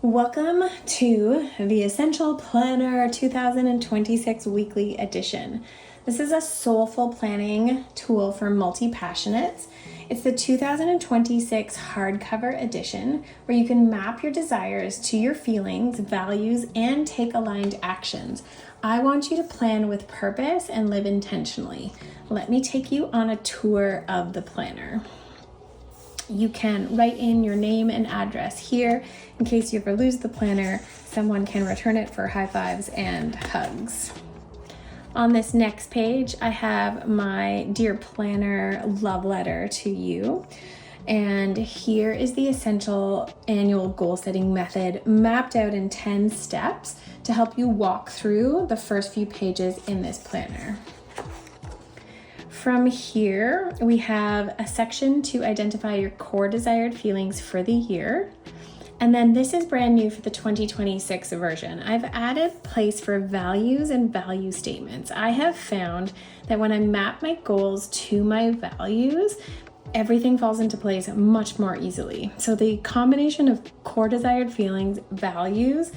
Welcome to the Essential Planner 2026 Weekly Edition. This is a soulful planning tool for multi-passionates. It's the 2026 hardcover edition where you can map your desires to your feelings, values, and take aligned actions. I want you to plan with purpose and live intentionally. Let me take you on a tour of the planner. You can write in your name and address here in case you ever lose the planner. Someone can return it for high fives and hugs. On this next page, I have my Dear Planner love letter to you. And here is the essential annual goal setting method mapped out in 10 steps to help you walk through the first few pages in this planner. From here, we have a section to identify your core desired feelings for the year. And then this is brand new for the 2026 version. I've added place for values and value statements. I have found that when I map my goals to my values, everything falls into place much more easily. So the combination of core desired feelings, values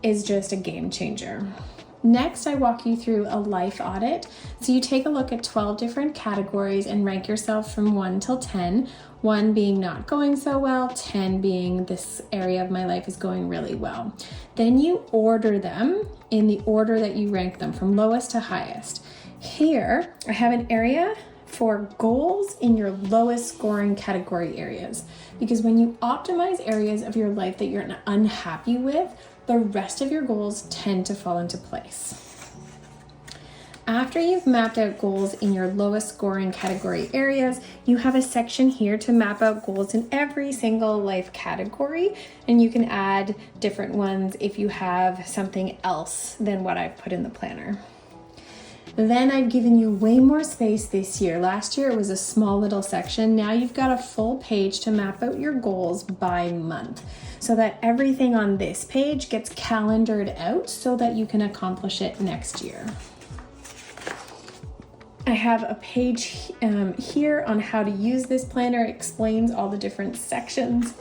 is just a game changer. Next, I walk you through a life audit. So you take a look at 12 different categories and rank yourself from 1 till 10, 1 being not going so well, 10 being this area of my life is going really well. Then you order them in the order that you rank them from lowest to highest. Here, I have an area for goals in your lowest scoring category areas. Because when you optimize areas of your life that you're unhappy with, the rest of your goals tend to fall into place. After you've mapped out goals in your lowest scoring category areas, you have a section here to map out goals in every single life category, and you can add different ones if you have something else than what I've put in the planner. Then I've given you way more space this year. Last year it was a small little section. Now you've got a full page to map out your goals by month so that everything on this page gets calendared out so that you can accomplish it next year. I have a page here on how to use this planner. It explains all the different sections.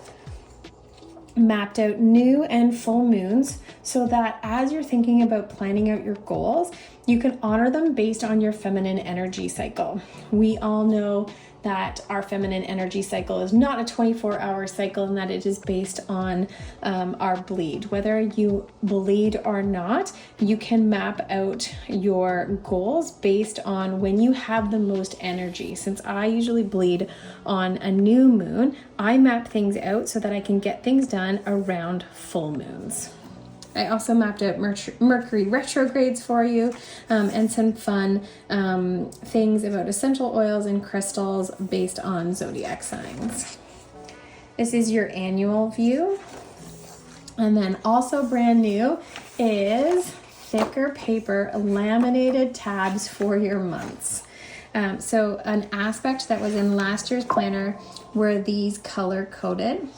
Mapped out new and full moons so that as you're thinking about planning out your goals, you can honor them based on your feminine energy cycle. We all know that our feminine energy cycle is not a 24-hour cycle and that it is based on our bleed. Whether you bleed or not, you can map out your goals based on when you have the most energy. Since I usually bleed on a new moon, I map things out so that I can get things done around full moons. I also mapped out mercury retrogrades for you and some fun things about essential oils and crystals based on zodiac signs. This is your annual view. And then also brand new is thicker paper laminated tabs for your months. So an aspect that was in last year's planner were these color coded.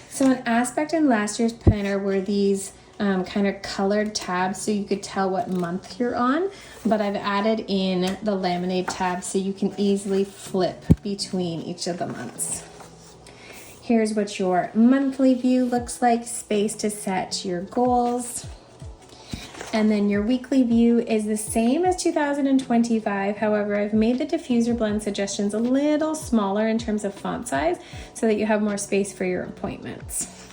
So an aspect in last year's planner were these kind of colored tabs so you could tell what month you're on, but I've added in the laminate tabs so you can easily flip between each of the months. Here's what your monthly view looks like, space to set your goals. And then your weekly view is the same as 2025. However, I've made the diffuser blend suggestions a little smaller in terms of font size so that you have more space for your appointments.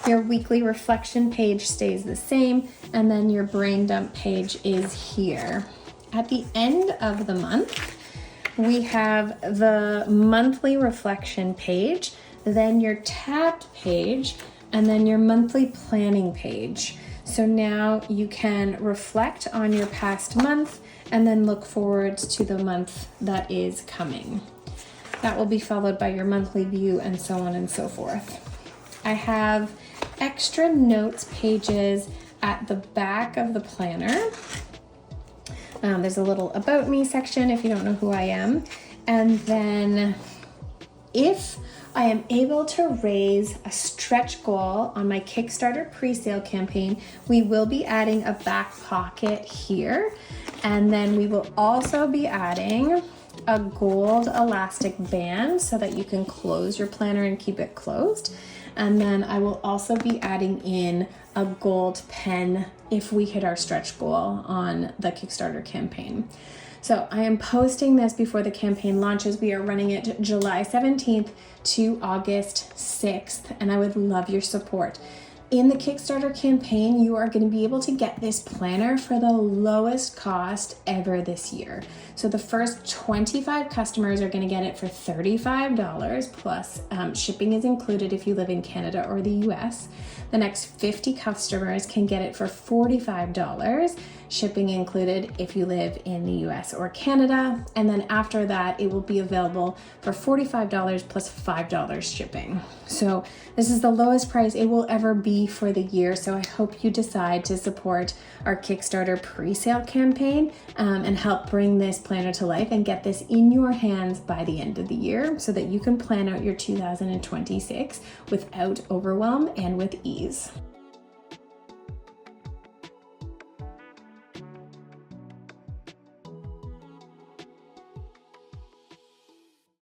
Your weekly reflection page stays the same, and then your brain dump page is here. At the end of the month, we have the monthly reflection page, then your tabbed page, and then your monthly planning page. So now you can reflect on your past month and then look forward to the month that is coming. That will be followed by your monthly view and so on and so forth. I have extra notes pages at the back of the planner. There's a little about me section if you don't know who I am. And then if I am able to raise a stretch goal on my Kickstarter pre-sale campaign, we will be adding a back pocket here. And then we will also be adding a gold elastic band so that you can close your planner and keep it closed. And then I will also be adding in a gold pen if we hit our stretch goal on the Kickstarter campaign. So I am posting this before the campaign launches. We are running it July 17th to August 6th, and I would love your support. In the Kickstarter campaign, you are going to be able to get this planner for the lowest cost ever this year. So the first 25 customers are going to get it for $35 plus shipping is included if you live in Canada or the US. The next 50 customers can get it for $45, shipping included if you live in the US or Canada. And then after that, it will be available for $45 plus $5 shipping. So this is the lowest price it will ever be for the year. So I hope you decide to support our Kickstarter pre-sale campaign and help bring this planner to life and get this in your hands by the end of the year so that you can plan out your 2026 without overwhelm and with ease.